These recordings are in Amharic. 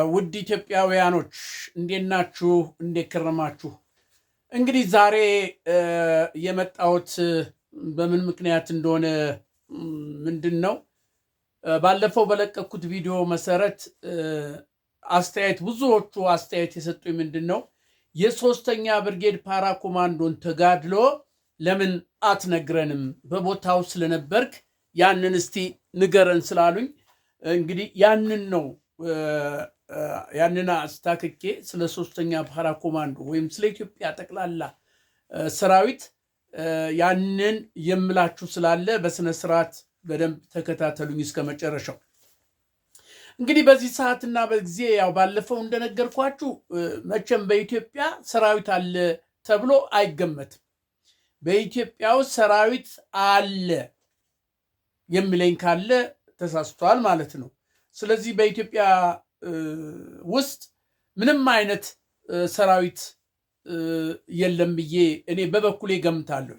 ውድ ኢትዮጵያውያኖች እንዴት ናችሁ? እንዴት ከረማችሁ? እንግዲህ ዛሬ የመጣሁት በምን ምክንያት እንደሆነ ምንድን ነው ባለፈው በለቀኩት ቪዲዮ መሰረት አስተያየት ብዙዎቹ አስተያየት የሰጡኝ ምንድን ነው የሶስተኛ ብርጌድ ፓራ ኮማንዶን ተጋድሎ ለምን አትነግረንም? በቦታው ስለነበርክ ያንን እስቲ ንገረን ስላሉኝ እንግዲህ ያንን አስታክኬ ስለ ሶስተኛ ፓራ ኮማንዶ ወይም ስለ ኢትዮጵያ ጠቅላላ ሰራዊት ያንን የምላችሁ ስላለ በስነ ስርዓት በደንብ ተከታተሉኝ እስከ መጨረሻው። እንግዲህ በዚህ ሰዓትና በጊዜ ያው ባለፈው እንደነገርኳችሁ መቼም በኢትዮጵያ ሰራዊት አለ ተብሎ አይገመትም። በኢትዮጵያ ውስጥ ሰራዊት አለ የሚለኝ ካለ ተሳስቷል ማለት ነው። ስለዚህ በኢትዮጵያ ውስጥ ምንም አይነት ሰራዊት የለም ብዬ እኔ በበኩሌ ገምታለሁ።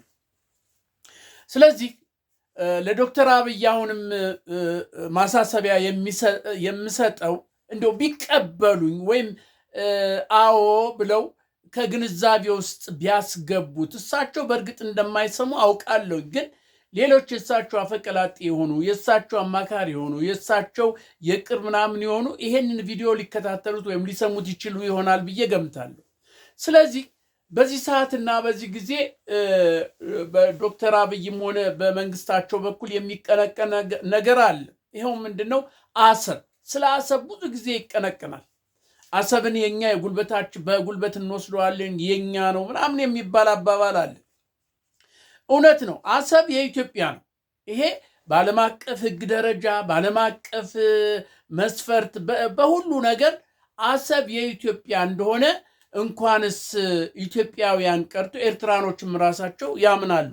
ስለዚህ ለዶክተር አብይ አሁንም ማሳሰቢያ የምሰጠው እንደው ቢቀበሉኝ ወይም አዎ ብለው ከግንዛቤ ውስጥ ቢያስገቡት። እሳቸው በእርግጥ እንደማይሰሙ አውቃለሁ፣ ግን ሌሎች የእሳቸው አፈቀላጤ የሆኑ የእሳቸው አማካሪ የሆኑ የእሳቸው የቅርብ ምናምን የሆኑ ይሄንን ቪዲዮ ሊከታተሉት ወይም ሊሰሙት ይችሉ ይሆናል ብዬ ገምታለሁ። ስለዚህ በዚህ ሰዓትና በዚህ ጊዜ በዶክተር አብይም ሆነ በመንግስታቸው በኩል የሚቀነቀን ነገር አለ። ይኸው ምንድን ነው? አሰብ። ስለ አሰብ ብዙ ጊዜ ይቀነቀናል። አሰብን የኛ የጉልበታችን በጉልበት እንወስደዋለን የኛ ነው ምናምን የሚባል አባባል አለ። እውነት ነው። አሰብ የኢትዮጵያ ነው። ይሄ በዓለም አቀፍ ሕግ ደረጃ በዓለም አቀፍ መስፈርት በሁሉ ነገር አሰብ የኢትዮጵያ እንደሆነ እንኳንስ ኢትዮጵያውያን ቀርቶ ኤርትራኖችም ራሳቸው ያምናሉ።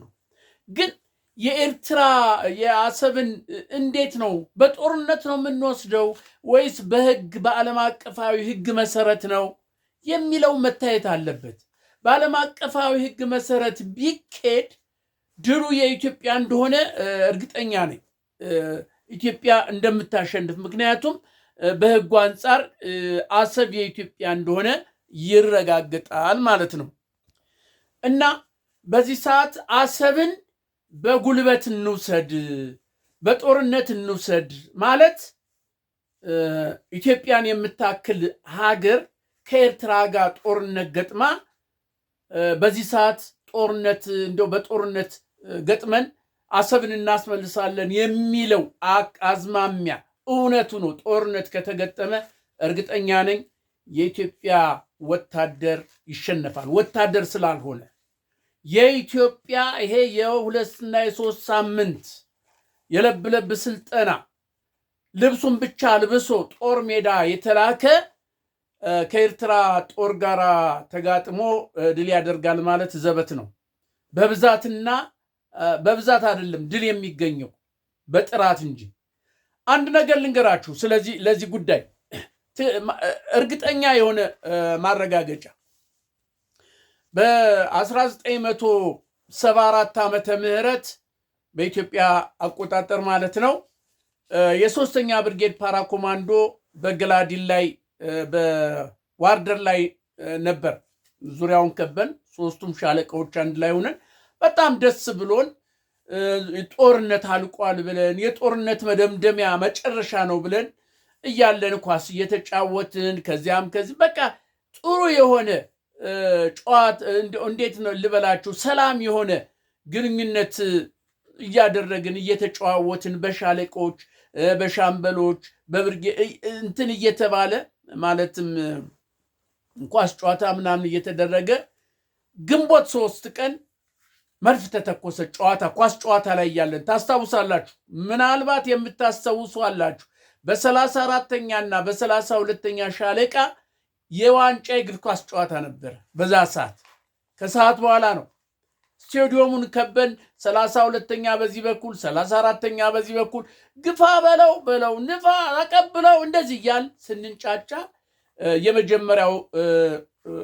ግን የአሰብን እንዴት ነው? በጦርነት ነው የምንወስደው ወይስ በሕግ በዓለም አቀፋዊ ሕግ መሰረት ነው የሚለው መታየት አለበት። በዓለም አቀፋዊ ሕግ መሰረት ቢኬድ ድሉ የኢትዮጵያ እንደሆነ እርግጠኛ ነኝ። ኢትዮጵያ እንደምታሸንፍ፣ ምክንያቱም በሕጉ አንጻር አሰብ የኢትዮጵያ እንደሆነ ይረጋግጣል ማለት ነው። እና በዚህ ሰዓት አሰብን በጉልበት እንውሰድ፣ በጦርነት እንውሰድ ማለት ኢትዮጵያን የምታክል ሀገር ከኤርትራ ጋር ጦርነት ገጥማ በዚህ ሰዓት ጦርነት እንደው በጦርነት ገጥመን አሰብን እናስመልሳለን የሚለው አዝማሚያ እውነቱ ነው። ጦርነት ከተገጠመ እርግጠኛ ነኝ የኢትዮጵያ ወታደር ይሸነፋል። ወታደር ስላልሆነ የኢትዮጵያ ይሄ የሁለትና የሶስት ሳምንት የለብለብ ስልጠና ልብሱን ብቻ ልብሶ ጦር ሜዳ የተላከ ከኤርትራ ጦር ጋር ተጋጥሞ ድል ያደርጋል ማለት ዘበት ነው። በብዛት አይደለም ድል የሚገኘው በጥራት እንጂ። አንድ ነገር ልንገራችሁ። ስለዚህ ለዚህ ጉዳይ እርግጠኛ የሆነ ማረጋገጫ በ1974 ዓመተ ምህረት በኢትዮጵያ አቆጣጠር ማለት ነው የሶስተኛ ብርጌድ ፓራ ኮማንዶ በገላዲን ላይ በዋርደር ላይ ነበር። ዙሪያውን ከበን ሶስቱም ሻለቃዎች አንድ ላይ ሆነን በጣም ደስ ብሎን ጦርነት አልቋል ብለን የጦርነት መደምደሚያ መጨረሻ ነው ብለን እያለን ኳስ እየተጫወትን ከዚያም ከዚህ በቃ ጥሩ የሆነ ጨዋታ እንዴት ነው ልበላችሁ ሰላም የሆነ ግንኙነት እያደረግን እየተጨዋወትን በሻለቆች በሻምበሎች በብርጌድ እንትን እየተባለ ማለትም ኳስ ጨዋታ ምናምን እየተደረገ ግንቦት 3 ቀን መድፍ ተተኮሰ። ኳስ ጨዋታ ላይ ያለን ታስታውሳላችሁ። ምናልባት የምታስታውሱ አላችሁ። በ34ኛ እና በ32ኛ ሻለቃ የዋንጫ እግር ኳስ ጨዋታ ነበር። በዛ ሰዓት ከሰዓት በኋላ ነው ስቴዲየሙን ከበን 32ኛ በዚህ በኩል 34ኛ በዚህ በኩል ግፋ በለው ንፋ አቀብለው እንደዚህ እያል ስንንጫጫ የመጀመሪያው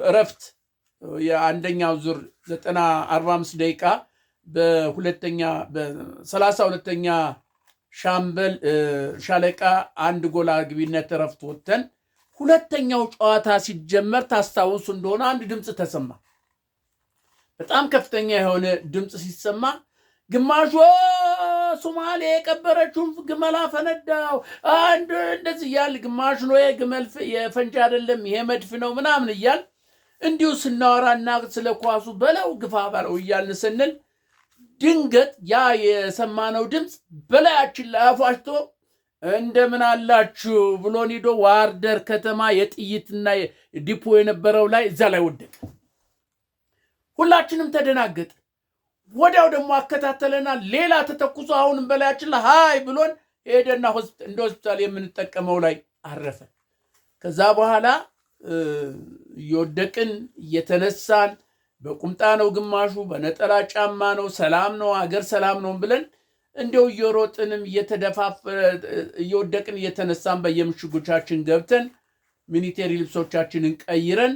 እረፍት የአንደኛው ዙር 45 ደቂቃ በ32ኛ ሻምበል ሻለቃ አንድ ጎል አግቢነት እረፍት ወጥተን ሁለተኛው ጨዋታ ሲጀመር ታስታውሱ እንደሆነ አንድ ድምፅ ተሰማ። በጣም ከፍተኛ የሆነ ድምፅ ሲሰማ ግማሹ ሶማሌ የቀበረችውን ግመል አፈነዳው አንድ እንደዚህ እያል ግማሹ ነው የግመል የፈንጂ አይደለም ይሄ መድፍ ነው ምናምን እያል እንዲሁ ስናወራና ስለ ኳሱ በለው ግፋ ባለው እያልን ስንል ድንገት ያ የሰማነው ድምፅ በላያችን ላይ አፏጭቶ እንደምን አላችሁ ብሎን ሄዶ ዋርደር ከተማ የጥይትና ዲፖ የነበረው ላይ እዛ ላይ ወደቀ። ሁላችንም ተደናገጠ። ወዲያው ደግሞ አከታተለና ሌላ ተተኩሶ አሁንም በላያችን ላይ ሃይ ብሎን ሄደና እንደ ሆስፒታል የምንጠቀመው ላይ አረፈ። ከዛ በኋላ እየወደቅን እየተነሳን በቁምጣ ነው ግማሹ በነጠላ ጫማ ነው ሰላም ነው አገር ሰላም ነው ብለን እንደው እየሮጥንም እየወደቅን እየተነሳን በየምሽጎቻችን ገብተን ሚሊቴሪ ልብሶቻችንን ቀይረን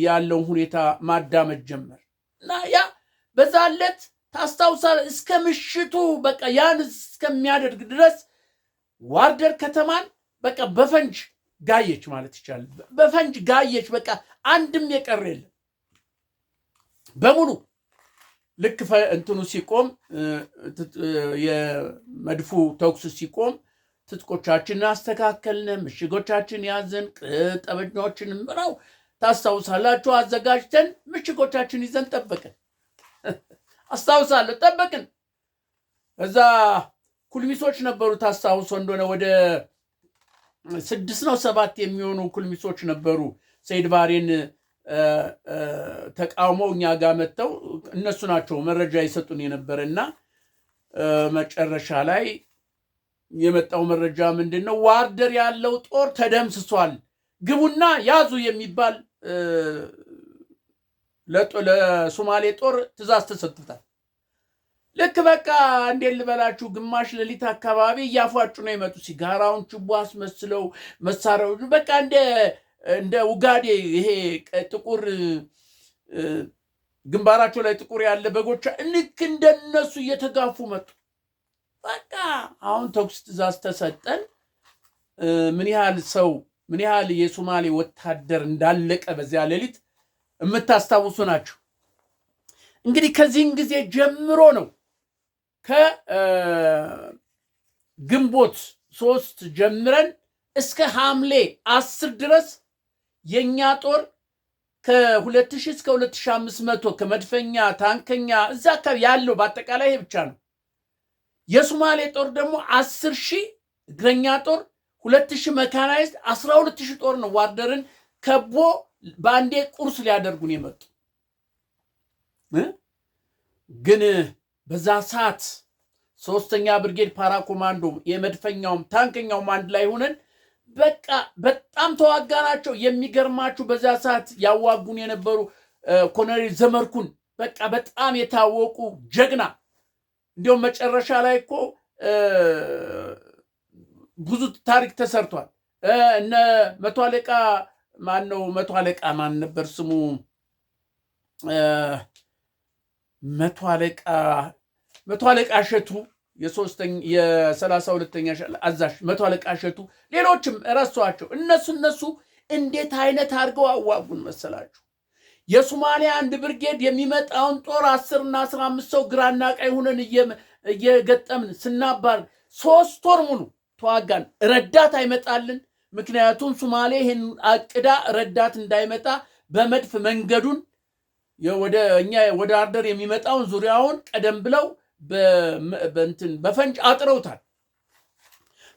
ያለውን ሁኔታ ማዳመጥ ጀመር እና ያ በዛለት ታስታውሳል እስከ ምሽቱ በቃ ያን እስከሚያደርግ ድረስ ዋርደር ከተማን በቃ በፈንጅ ጋየች ማለት ይቻላል። በፈንጅ ጋየች። በቃ አንድም የቀረ የለም በሙሉ። ልክ እንትኑ ሲቆም የመድፉ ተኩስ ሲቆም ትጥቆቻችንን አስተካከልን፣ ምሽጎቻችን ያዝን፣ ጠበኛዎችን ምራው ታስታውሳላችሁ አዘጋጅተን ምሽጎቻችን ይዘን ጠበቅን። አስታውሳለሁ ጠበቅን። እዛ ኩልሚሶች ነበሩ ታስታውሶ እንደሆነ ወደ 6 ነው 7 የሚሆኑ ኩልሚሶች ነበሩ። ሰይድ ባሬን ተቃውመው እኛ ጋር መጥተው እነሱ ናቸው መረጃ ይሰጡን የነበረና መጨረሻ ላይ የመጣው መረጃ ምንድነው? ዋርደር ያለው ጦር ተደምስሷል፣ ግቡና ያዙ የሚባል ለሶማሌ ጦር ትእዛዝ ተሰጥቷል። ልክ በቃ እንዴት ልበላችሁ ግማሽ ሌሊት አካባቢ እያፏጩ ነው የመጡ ሲጋራውን ችቦ አስመስለው መሳሪያው በቃ እንደ ውጋዴ ይሄ ጥቁር ግንባራቸው ላይ ጥቁር ያለ በጎቻ ልክ እንደነሱ እየተጋፉ መጡ። በቃ አሁን ተኩስ ትእዛዝ ተሰጠን። ምን ያህል የሶማሌ ወታደር እንዳለቀ በዚያ ሌሊት የምታስታውሱ ናቸው። እንግዲህ ከዚህን ጊዜ ጀምሮ ነው ከግንቦት 3 ጀምረን እስከ ሐምሌ 10 ድረስ የኛ ጦር ከ2000 እስከ 2500 ከመድፈኛ ታንከኛ እዛ አካባቢ ያለው በአጠቃላይ ይሄ ብቻ ነው። የሶማሌ ጦር ደግሞ 10,000 እግረኛ ጦር 2,000 መካናይዝድ 12,000 ጦር ነው ዋርደርን ከቦ በአንዴ ቁርስ ሊያደርጉን የመጡ። ግን በዛ ሰዓት 3ኛ ብርጌድ ፓራ ኮማንዶ የመድፈኛውም ታንከኛውም አንድ ላይ ሆነን በቃ በጣም ተዋጋናቸው። የሚገርማችሁ በዛ ሰዓት ያዋጉን የነበሩ ኮሎኔል ዘመርኩን በቃ በጣም የታወቁ ጀግና፣ እንዲሁም መጨረሻ ላይ እኮ ብዙ ታሪክ ተሰርቷል። እነ መቶ አለቃ ማን ነበር ስሙ? መቶ አለቃ እሸቱ የ32ኛ አዛዥ መቶ አለቃ እሸቱ፣ ሌሎችም ረሷቸው። እነሱ እንዴት አይነት አድርገው አዋጉን መሰላችሁ? የሶማሊያ አንድ ብርጌድ የሚመጣውን ጦር 10 እና 15 ሰው ግራና ቀኝ ሆነን እየገጠምን ስናባር 3 ወር ሙሉ ተዋጋን። ረዳት አይመጣልን። ምክንያቱም ሶማሌ ይህን አቅዳ ረዳት እንዳይመጣ በመድፍ መንገዱን ወደ አርደር የሚመጣውን ዙሪያውን ቀደም ብለው በፈንጅ አጥረውታል።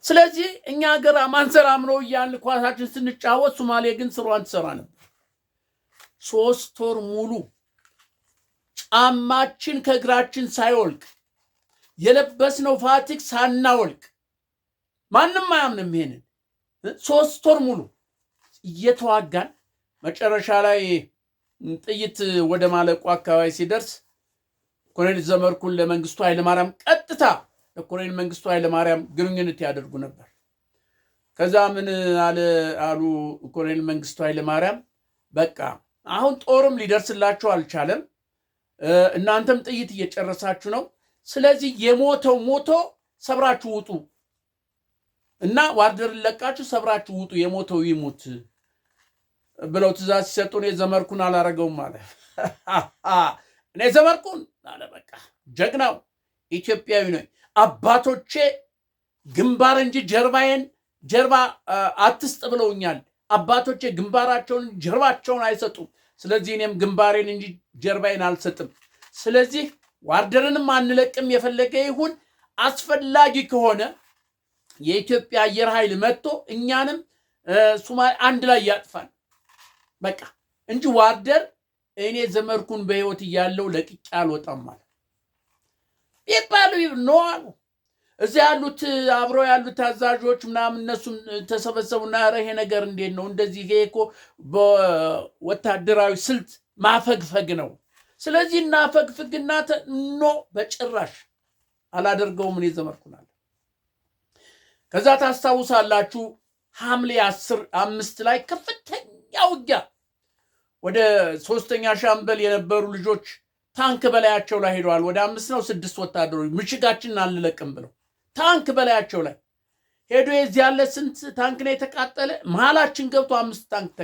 ስለዚህ እኛ ሀገር ማንሰራም ነው እያልን ኳሳችን ስንጫወት፣ ሶማሌ ግን ስሯን ትሰራ ነበር። 3 ወር ሙሉ ጫማችን ከእግራችን ሳይወልቅ የለበስነው ፋቲክ ሳናወልቅ ማንም አያምንም ይሄንን 3 ወር ሙሉ እየተዋጋን መጨረሻ ላይ ጥይት ወደ ማለቁ አካባቢ ሲደርስ ኮሎኔል ዘመርኩን ለመንግስቱ ኃይለማርያም ቀጥታ ለኮሎኔል መንግስቱ ኃይለማርያም ግንኙነት ያደርጉ ነበር። ከዛ ምን አሉ ኮሎኔል መንግስቱ ኃይለማርያም በቃ አሁን ጦርም ሊደርስላችሁ አልቻለም፣ እናንተም ጥይት እየጨረሳችሁ ነው። ስለዚህ የሞተው ሞቶ ሰብራችሁ ውጡ እና ዋርደርን ለቃችሁ ሰብራችሁ ውጡ፣ የሞተው ይሙት ብለው ትእዛዝ ሲሰጡ እኔ ዘመርኩን አላረገውም አለ። እኔ ዘመርኩን አለ። በቃ ጀግናው ኢትዮጵያዊ ነኝ። አባቶቼ ግንባር እንጂ ጀርባ አትስጥ ብለውኛል። አባቶቼ ግንባራቸውን ጀርባቸውን አይሰጡም። ስለዚህ እኔም ግንባሬን እንጂ ጀርባዬን አልሰጥም። ስለዚህ ዋርደርንም አንለቅም። የፈለገ ይሁን። አስፈላጊ ከሆነ የኢትዮጵያ አየር ኃይል መጥቶ እኛንም ሶማሌ አንድ ላይ ያጥፋል በቃ እንጂ ዋርደር እኔ ዘመርኩን በህይወት እያለው ለቅቄ አልወጣም ማለት ይባሉ ነው አሉ። እዚያ ያሉት አብረው ያሉት አዛዦች ምናምን እነሱም ተሰበሰቡና ይሄ ነገር እንዴት ነው እንደዚህ? ይሄ እኮ በወታደራዊ ስልት ማፈግፈግ ነው። ስለዚህ እናፈግፍግና በጭራሽ አላደርገውም እኔ ዘመርኩናል። ከዛ ታስታውሳላችሁ ሐምሌ 5 ላይ ከፍተኛ ውጊያ ወደ 3ኛ ሻምበል የነበሩ ልጆች ታንክ በላያቸው ላይ ሄደዋል። ወደ 5 ነው 6 ወታደሮች ምሽጋችንን አንለቅም ብለው ታንክ በላያቸው ላይ ሄዶ የዚህ ያለ ስንት ታንክ ነው የተቃጠለ? መሃላችን ገብቶ 5 ታንክ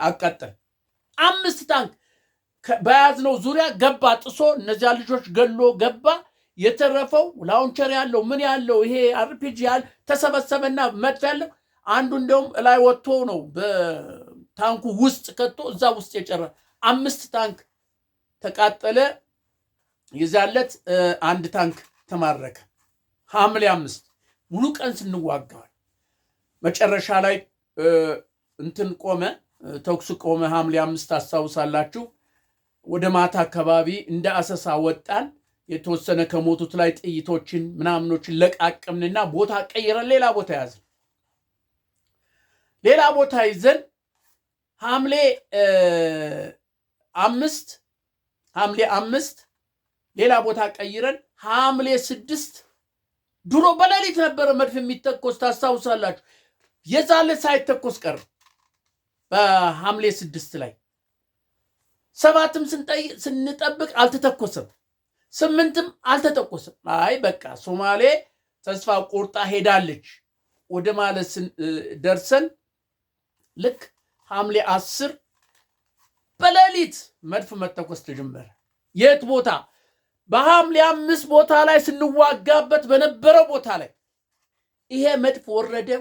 አቃጠለ። 5 ታንክ በያዝነው ዙሪያ ገባ ጥሶ እነዚያ ልጆች ገሎ ገባ። የተረፈው ላውንቸር ያለው ምን ያለው ይሄ አርፒጂ ያለ ተሰበሰበና መድፍ ያለው አንዱ እንደውም ላይ ወጥቶ ነው በታንኩ ውስጥ ከቶ እዛ ውስጥ የጨረ 5 ታንክ ተቃጠለ። ይዛለት 1 ታንክ ተማረከ። ሐምሌ 5 ሙሉ ቀን ስንዋጋው መጨረሻ ላይ እንትን ቆመ፣ ተኩስ ቆመ። ሐምሌ 5 ታስታውሳላችሁ። ወደ ማታ አካባቢ እንደ አሰሳ ወጣን። የተወሰነ ከሞቱት ላይ ጥይቶችን ምናምኖችን ለቃቅምንና ቦታ ቀይረን ሌላ ቦታ ያዝን። ሌላ ቦታ ይዘን ሐምሌ 5 ሌላ ቦታ ቀይረን ሐምሌ 6 ድሮ በሌሊት ነበረ መድፍ የሚተኮስ ታስታውሳላችሁ። የዛለ ሳይተኮስ ቀረ። በሐምሌ 6 ላይ 7ም ስንጠብቅ አልተተኮሰም። 8ም አልተተኮሰም። አይ በቃ ሶማሌ ተስፋ ቆርጣ ሄዳለች ወደ ማለት ደርሰን ልክ ሐምሌ 10 በሌሊት መድፍ መተኮስ ተጀመረ። የት ቦታ? በሐምሌ 5 ቦታ ላይ ስንዋጋበት በነበረው ቦታ ላይ ይሄ መድፍ ወረደ።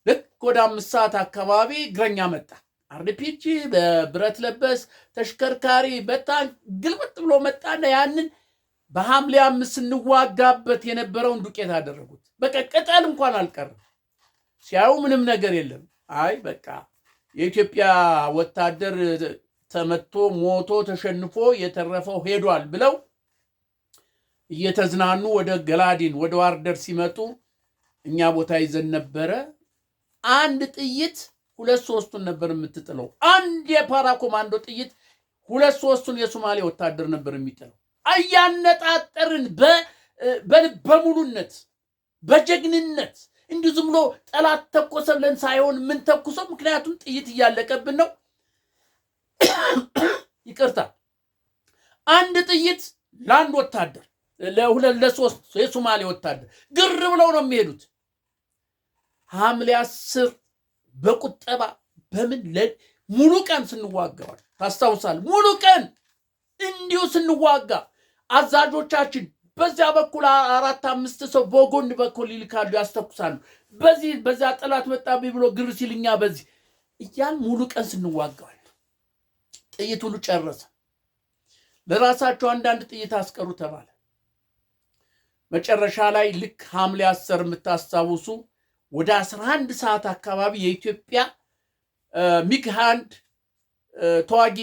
ልክ ወደ 5 ሰዓት አካባቢ እግረኛ መጣ። አርፒጂ በብረት ለበስ ተሽከርካሪ በጣም ግልብጥ ብሎ መጣና ያንን በሐምሌ 5 ስንዋጋበት የነበረውን ዱቄት አደረጉት። በቃ ቅጠል እንኳን አልቀረም። ሲያዩ ምንም ነገር የለም። አይ በቃ የኢትዮጵያ ወታደር ተመቶ ሞቶ ተሸንፎ የተረፈው ሄዷል ብለው እየተዝናኑ ወደ ገላዲን ወደ ዋርደር ሲመጡ እኛ ቦታ ይዘን ነበረ። አንድ ጥይት 2-3ቱን ነበር የምትጥለው። አንድ የፓራ ኮማንዶ ጥይት 2-3ቱን የሶማሌ ወታደር ነበር የሚጥለው። አያነጣጠርን በሙሉነት በጀግንነት እንዲሁ ዝም ብሎ ጠላት ተኮሰ ብለን ሳይሆን ምን ተኩሰው፣ ምክንያቱም ጥይት እያለቀብን ነው። ይቅርታ፣ አንድ ጥይት ለአንድ ወታደር ለ2-3 የሶማሌ ወታደር ግር ብለው ነው የሚሄዱት። ሐምሌ 10 በቁጠባ በምን ሙሉ ቀን ስንዋጋዋል ታስታውሳል። ሙሉ ቀን እንዲሁ ስንዋጋ አዛዦቻችን በዚያ በኩል 4-5 ሰው በጎን በኩል ይልካሉ፣ ያስተኩሳሉ። በዚያ ጠላት መጣብኝ ብሎ ግር ሲልኛ በዚህ እያን ሙሉ ቀን ስንዋጋዋል። ጥይት ሁሉ ጨረሰ። ለራሳቸው አንዳንድ ጥይት አስቀሩ ተባለ። መጨረሻ ላይ ልክ ሐምሌ 10 የምታስታውሱ ወደ 11 ሰዓት አካባቢ የኢትዮጵያ ሚግ 1 ተዋጊ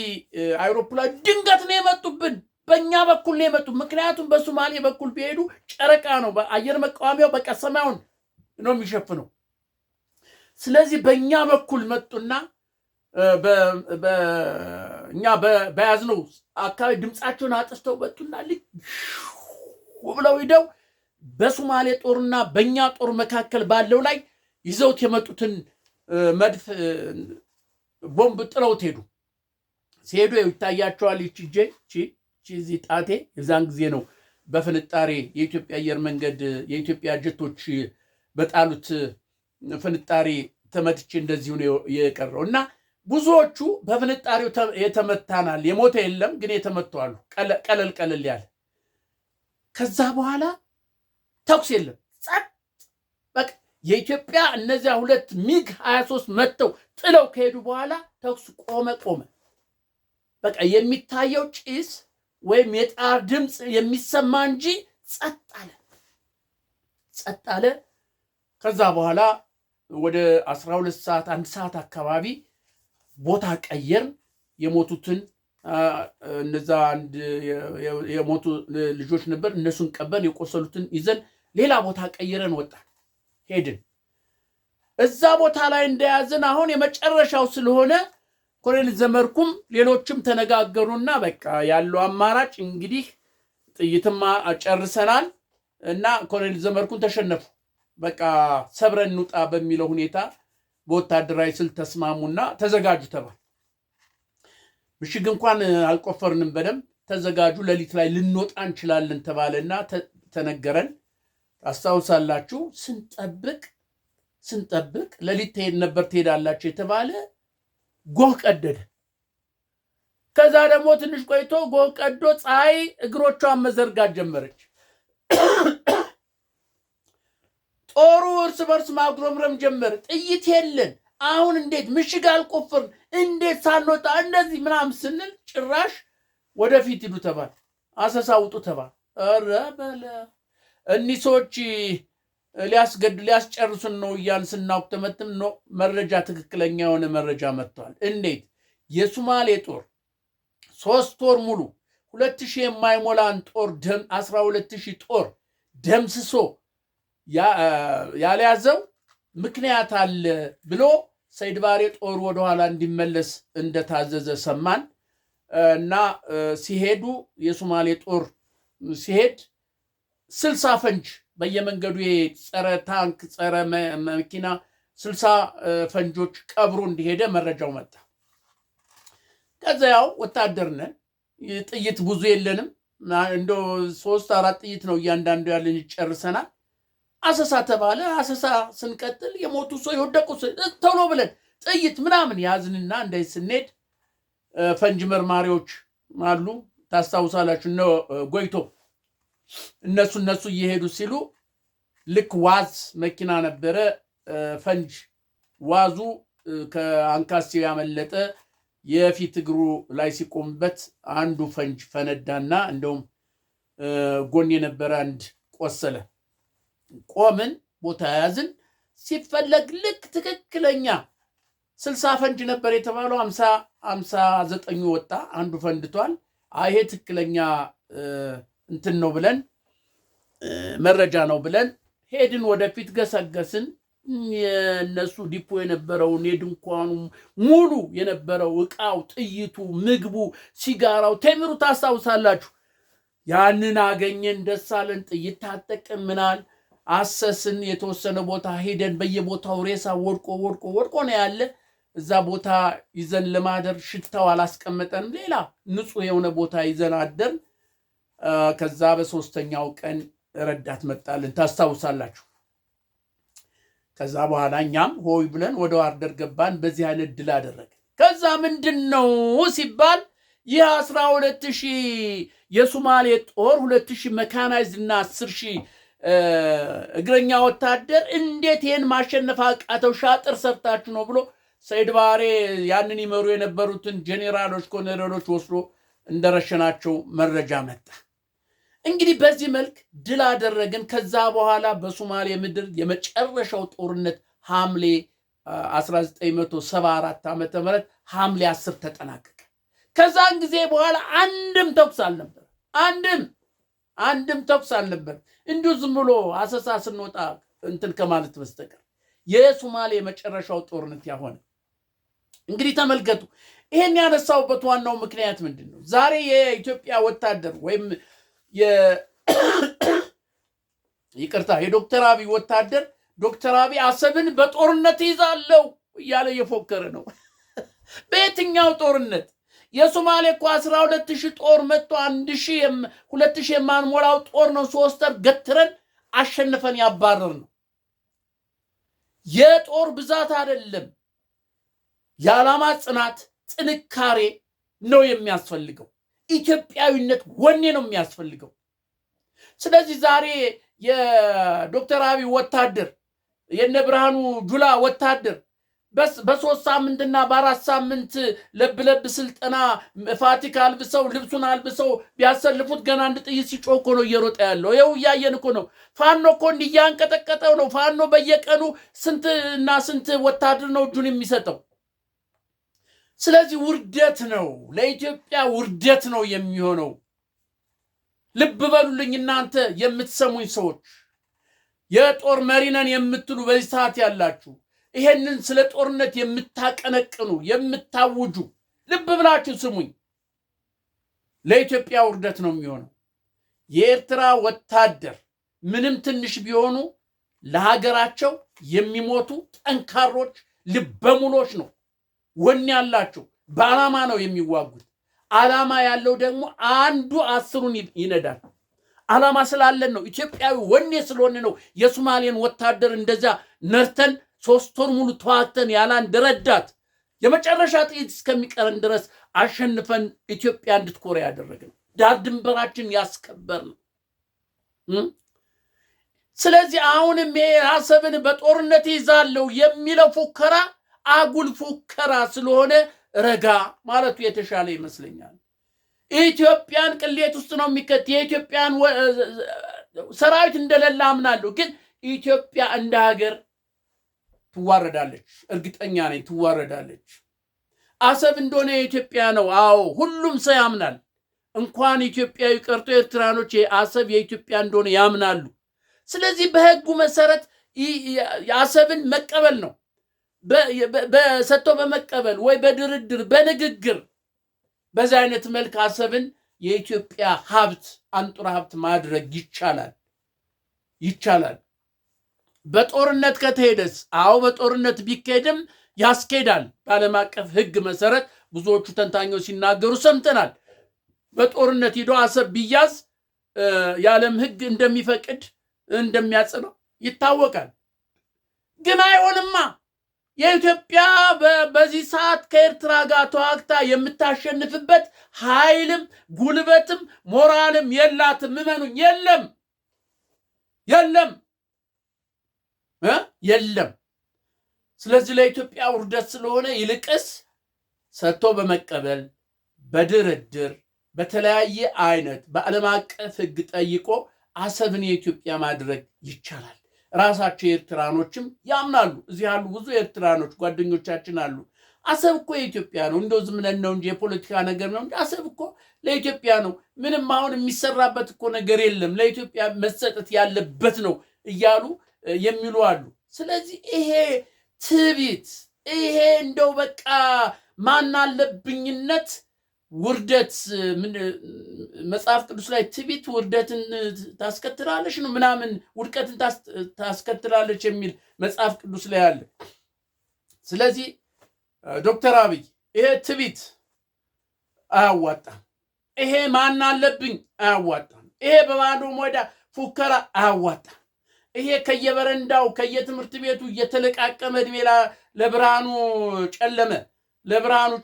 አይሮፕላን ድንገት ነው የመጡብን። በእኛ በኩል ነው የመጡት። ምክንያቱም በሶማሌ በኩል ቢሄዱ ጨረቃ ነው፣ በአየር መቃወሚያው በቃ ሰማዩን ነው የሚሸፍነው። ስለዚህ በእኛ በኩል መጡና እኛ በያዝነው አካባቢ ድምፃቸውን አጥፍተው መጡና ልክ ብለው ሂደው በሶማሌ ጦርና በእኛ ጦር መካከል ባለው ላይ ይዘውት የመጡትን መድፍ ቦምብ ጥለውት ሄዱ። ሲሄዱ ይታያቸዋል። ይቺ ጣቴ የዛን ጊዜ ነው በፍንጣሬ የኢትዮጵያ አየር መንገድ የኢትዮጵያ ጀቶች በጣሉት ፍንጣሬ ተመትቼ እንደዚሁ ነው የቀረው እና ብዙዎቹ በፍንጣሬው የተመታናል። የሞተ የለም ግን የተመቷሉ ቀለል ያለ። ከዛ በኋላ ተኩስ የለም ጸጥ በቃ። የኢትዮጵያ እነዚያ ሁለት ሚግ 23 መተው ጥለው ከሄዱ በኋላ ተኩስ ቆመ። በቃ የሚታየው ጭስ ወይም የጣር ድምፅ የሚሰማ እንጂ ጸጥ አለ። ከዛ በኋላ ወደ 12 ሰዓት 1 ሰዓት አካባቢ ቦታ ቀየርን። የሞቱትን እነዛ አንድ የሞቱ ልጆች ነበር፣ እነሱን ቀበን የቆሰሉትን ይዘን ሌላ ቦታ ቀይረን ወጣን ሄድን። እዛ ቦታ ላይ እንደያዝን አሁን የመጨረሻው ስለሆነ ኮሎኔል ዘመርኩም ሌሎችም ተነጋገሩና በቃ ያለው አማራጭ እንግዲህ ጥይትማ ጨርሰናል እና ኮሎኔል ዘመርኩም ተሸነፉ። በቃ ሰብረን እንውጣ በሚለው ሁኔታ በወታደራዊ ስልት ተስማሙና ተዘጋጁ ተባለ። ምሽግ እንኳን አልቆፈርንም በደንብ ተዘጋጁ፣ ሌሊት ላይ ልንወጣ እንችላለን ተባለና ተነገረን። ታስታውሳላችሁ? ስንጠብቅ ሌሊት ትሄዳላችሁ የተባለ ጎህ ቀደደ። ከዛ ደግሞ ትንሽ ቆይቶ ጎህ ቀዶ ፀሐይ እግሮቿን መዘርጋት ጀመረች። ጦሩ እርስ በርስ ማጉረምረም ጀመረ። ጥይት የለን። አሁን እንዴት ምሽግ አልቆፍርን እንዴት ሳንወጣ እንደዚህ ምናምን ስንል ጭራሽ ወደፊት ሂዱ ተባለ፣ አሰሳ ውጡ ተባለ። ኧረ በለ እኒህ ሰዎች ሊያስጨርሱን ነው እያልን ስናውቅ ተመትም ነው መረጃ፣ ትክክለኛ የሆነ መረጃ መጥቷል። እንዴት የሶማሌ ጦር 3 ወር ሙሉ 2000 የማይሞላን ጦር 12000 ጦር ደምስሶ ያልያዘው ምክንያት አለ ብሎ ሰይድ ባሬ ጦር ወደኋላ እንዲመለስ እንደታዘዘ ሰማን እና ሲሄዱ የሶማሌ ጦር ሲሄድ 60 ፈንጅ በየመንገዱ ጸረ ታንክ ጸረ መኪና 60 ፈንጆች ቀብሮ እንዲሄደ መረጃው መጣ። ከዛ ያው ወታደር ነን፣ ጥይት ብዙ የለንም፣ እንደ 3-4 ጥይት ነው እያንዳንዱ ያለን ይጨርሰናል። አሰሳ ተባለ። አሰሳ ስንቀጥል የሞቱ ሰው የወደቁ ቶሎ ብለን ጥይት ምናምን ያዝንና እንደዚህ ስንሄድ ፈንጅ መርማሪዎች አሉ፣ ታስታውሳላችሁ? እነ ጎይቶ እነሱ እየሄዱ ሲሉ ልክ ዋዝ መኪና ነበረ፣ ፈንጅ ዋዙ ከአንካሴው ያመለጠ የፊት እግሩ ላይ ሲቆምበት አንዱ ፈንጅ ፈነዳና እንደውም ጎን የነበረ አንድ ቆሰለ። ቆምን፣ ቦታ ያዝን። ሲፈለግ ልክ ትክክለኛ 60 ፈንጅ ነበር የተባለው 59 ወጣ፣ አንዱ ፈንድቷል። ይሄ ትክክለኛ እንትን ነው ብለን መረጃ ነው ብለን ሄድን። ወደፊት ገሰገስን። የነሱ ዲፖ የነበረውን የድንኳኑ ሙሉ የነበረው እቃው፣ ጥይቱ፣ ምግቡ፣ ሲጋራው፣ ቴምሩ ታስታውሳላችሁ? ያንን አገኘን፣ ደስ አለን። ጥይት ታጠቅን ምናል አሰስን። የተወሰነ ቦታ ሄደን በየቦታው ሬሳ ወድቆ ነው ያለ። እዛ ቦታ ይዘን ለማደር ሽታው አላስቀመጠንም። ሌላ ንጹህ የሆነ ቦታ ይዘን አደርን። ከዛ በ3ኛው ቀን ረዳት መጣልን፣ ታስታውሳላችሁ? ከዛ በኋላ እኛም ሆይ ብለን ወደ ዋርደር ገባን። በዚህ አይነት ድል አደረገ። ከዛ ምንድን ነው ሲባል ይህ 12000 የሶማሌ ጦር 2000 መካናይዝድ እና 10000 እግረኛ ወታደር እንዴት ይህን ማሸነፍ አቃተው? ሻጥር ሰርታችሁ ነው ብሎ ሰይድ ባሬ ያንን ይመሩ የነበሩትን ጄኔራሎች፣ ኮሎኔሎች ወስዶ እንደረሸናቸው መረጃ መጣ። እንግዲህ በዚህ መልክ ድል አደረግን። ከዛ በኋላ በሶማሌ ምድር የመጨረሻው ጦርነት ሐምሌ 1974 ዓ.ም ሐምሌ 10 ተጠናቀቀ። ከዛን ጊዜ በኋላ አንድም ተኩስ አልነበር። አንድም ተኩስ አልነበር። እንዲሁ ዝም ብሎ አሰሳ ስንወጣ እንትን ከማለት በስተቀር የሶማሌ የመጨረሻው ጦርነት ያሆነ። እንግዲህ ተመልከቱ። ይሄን ያነሳውበት ዋናው ምክንያት ምንድን ነው? ዛሬ የኢትዮጵያ ወታደር ወይም ይቅርታ የዶክተር አብይ ወታደር ዶክተር አብይ አሰብን በጦርነት ይዛለው እያለ እየፎከረ ነው። በየትኛው ጦርነት? የሶማሌ እኮ 12,000 ጦር መጥቶ 1,000 2,000 የማንሞላው ጦር ነው 3 ወር ገትረን አሸንፈን ያባረር ነው። የጦር ብዛት አይደለም፣ የዓላማ ጽናት ጥንካሬ ነው የሚያስፈልገው። ኢትዮጵያዊነት ወኔ ነው የሚያስፈልገው። ስለዚህ ዛሬ የዶክተር አብይ ወታደር የነ ብርሃኑ ጁላ ወታደር በ3 ሳምንትና በ4 ሳምንት ለብለብ ስልጠና ፋቲካ አልብሰው ልብሱን አልብሰው ቢያሰልፉት ገና አንድ ጥይት ሲጮህ እኮ ነው እየሮጠ ያለው። ይኸው እያየን እኮ ነው። ፋኖ እኮ እንዲያንቀጠቀጠው ነው። ፋኖ በየቀኑ ስንትና ስንት ወታደር ነው እጁን የሚሰጠው። ስለዚህ ውርደት ነው፣ ለኢትዮጵያ ውርደት ነው የሚሆነው። ልብ በሉልኝ እናንተ የምትሰሙኝ ሰዎች፣ የጦር መሪ ነን የምትሉ በዚህ ሰዓት ያላችሁ፣ ይሄንን ስለ ጦርነት የምታቀነቅኑ የምታውጁ፣ ልብ ብላችሁ ስሙኝ። ለኢትዮጵያ ውርደት ነው የሚሆነው። የኤርትራ ወታደር ምንም ትንሽ ቢሆኑ ለሀገራቸው የሚሞቱ ጠንካሮች ልበሙሎች ነው። ወኔ ያላቸው በዓላማ ነው የሚዋጉት። ዓላማ ያለው ደግሞ አንዱ 10ን ይነዳል። ዓላማ ስላለን ነው፣ ኢትዮጵያዊ ወኔ ስለሆነ ነው የሶማሌን ወታደር እንደዛ ነርተን 3 ወር ሙሉ ተዋግተን ያላንድ ረዳት የመጨረሻ ጥይት እስከሚቀረን ድረስ አሸንፈን ኢትዮጵያ እንድትኮራ ያደረግነው፣ ዳር ድንበራችን ያስከበርነው። ስለዚህ አሁንም አሰብን በጦርነት ይዛለው የሚለው ፉከራ አጉል ፉከራ ስለሆነ ረጋ ማለቱ የተሻለ ይመስለኛል። ኢትዮጵያን ቅሌት ውስጥ ነው የሚከት። የኢትዮጵያን ሰራዊት እንደሌለ አምናለሁ፣ ግን ኢትዮጵያ እንደ ሀገር ትዋረዳለች። እርግጠኛ ነኝ ትዋረዳለች። አሰብ እንደሆነ የኢትዮጵያ ነው። አዎ ሁሉም ሰው ያምናል። እንኳን ኢትዮጵያዊ ቀርቶ ኤርትራኖች አሰብ የኢትዮጵያ እንደሆነ ያምናሉ። ስለዚህ በህጉ መሰረት አሰብን መቀበል ነው። በሰጥቶ በመቀበል ወይ በድርድር በንግግር በዛ አይነት መልክ አሰብን የኢትዮጵያ ሀብት አንጡራ ሀብት ማድረግ ይቻላል። በጦርነት ከተሄደስ? አዎ በጦርነት ቢካሄድም ያስኬዳል። በዓለም አቀፍ ህግ መሰረት ብዙዎቹ ተንታኞች ሲናገሩ ሰምተናል። በጦርነት ሂዶ አሰብ ቢያዝ የዓለም ህግ እንደሚፈቅድ እንደሚያጽነው ይታወቃል። ግን አይሆንማ። የኢትዮጵያ በዚህ ሰዓት ከኤርትራ ጋር ተዋግታ የምታሸንፍበት ኃይልም ጉልበትም ሞራልም የላትም። እመኑኝ፣ የለም። ስለዚህ ለኢትዮጵያ ውርደት ስለሆነ ይልቅስ ሰጥቶ በመቀበል በድርድር በተለያየ አይነት በዓለም አቀፍ ህግ ጠይቆ አሰብን የኢትዮጵያ ማድረግ ይቻላል። ራሳቸው ኤርትራኖችም ያምናሉ። እዚህ ያሉ ብዙ ኤርትራኖች ጓደኞቻችን አሉ። አሰብ እኮ የኢትዮጵያ ነው፣ እንደው ዝም ብለን ነው እንጂ የፖለቲካ ነገር ነው እንጂ አሰብ እኮ ለኢትዮጵያ ነው። ምንም አሁን የሚሰራበት እኮ ነገር የለም፣ ለኢትዮጵያ መሰጠት ያለበት ነው እያሉ የሚሉ አሉ። ስለዚህ ይሄ ትዕቢት፣ ይሄ እንደው በቃ ማናለብኝነት ውርደት መጽሐፍ ቅዱስ ላይ ትዕቢት ውርደትን ታስከትላለች ነው ምናምን ውድቀትን ታስከትላለች የሚል መጽሐፍ ቅዱስ ላይ አለ። ስለዚህ ዶክተር አብይ ይሄ ትዕቢት አያዋጣም፣ ይሄ ማናለብኝ አያዋጣም፣ ይሄ በባዶ ሞዳ ፉከራ አያዋጣም። ይሄ ከየበረንዳው ከየትምህርት ቤቱ እየተለቃቀመ እድሜ ለብርሃኑ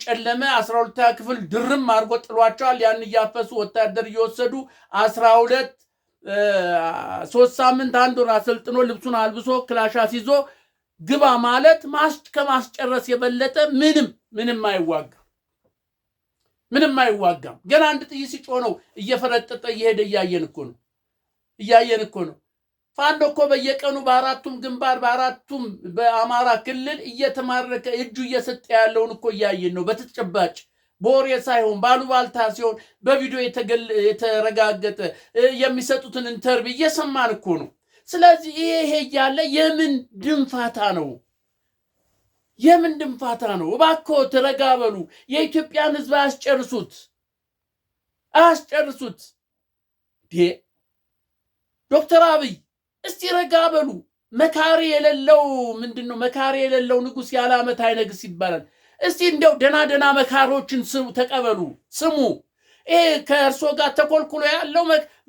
ጨለመ 12ኛ ክፍል ድርም አድርጎ ጥሏቸዋል። ያን እያፈሱ ወታደር እየወሰዱ 3 ሳምንት 1 ወር አሰልጥኖ ልብሱን አልብሶ ክላሻት ይዞ ግባ ማለት ከማስጨረስ የበለጠ ምንም አይዋጋም። ገና አንድ ጥይት ሲጮህ ነው እየፈረጠጠ እየሄደ እያየን እኮ ነው። ፋኖ እኮ በየቀኑ በአራቱም ግንባር በአራቱም በአማራ ክልል እየተማረከ እጁ እየሰጠ ያለውን እኮ እያየን ነው። በተጨባጭ በወሬ ሳይሆን ባሉባልታ ሲሆን በቪዲዮ የተረጋገጠ የሚሰጡትን ኢንተርቪው እየሰማን እኮ ነው። ስለዚህ ይሄ እያለ የምን ድንፋታ ነው? እባክዎ ተረጋ በሉ። የኢትዮጵያን ሕዝብ አያስጨርሱት። ዶክተር አብይ እስቲ ረጋ በሉ። መካሪ የሌለው ንጉስ ያለ ዓመት አይነግስ ይባላል። እስቲ እንደው ደና መካሪዎችን ተቀበሉ፣ ስሙ። ይሄ ከእርሶ ጋር ተኮልኩሎ ያለው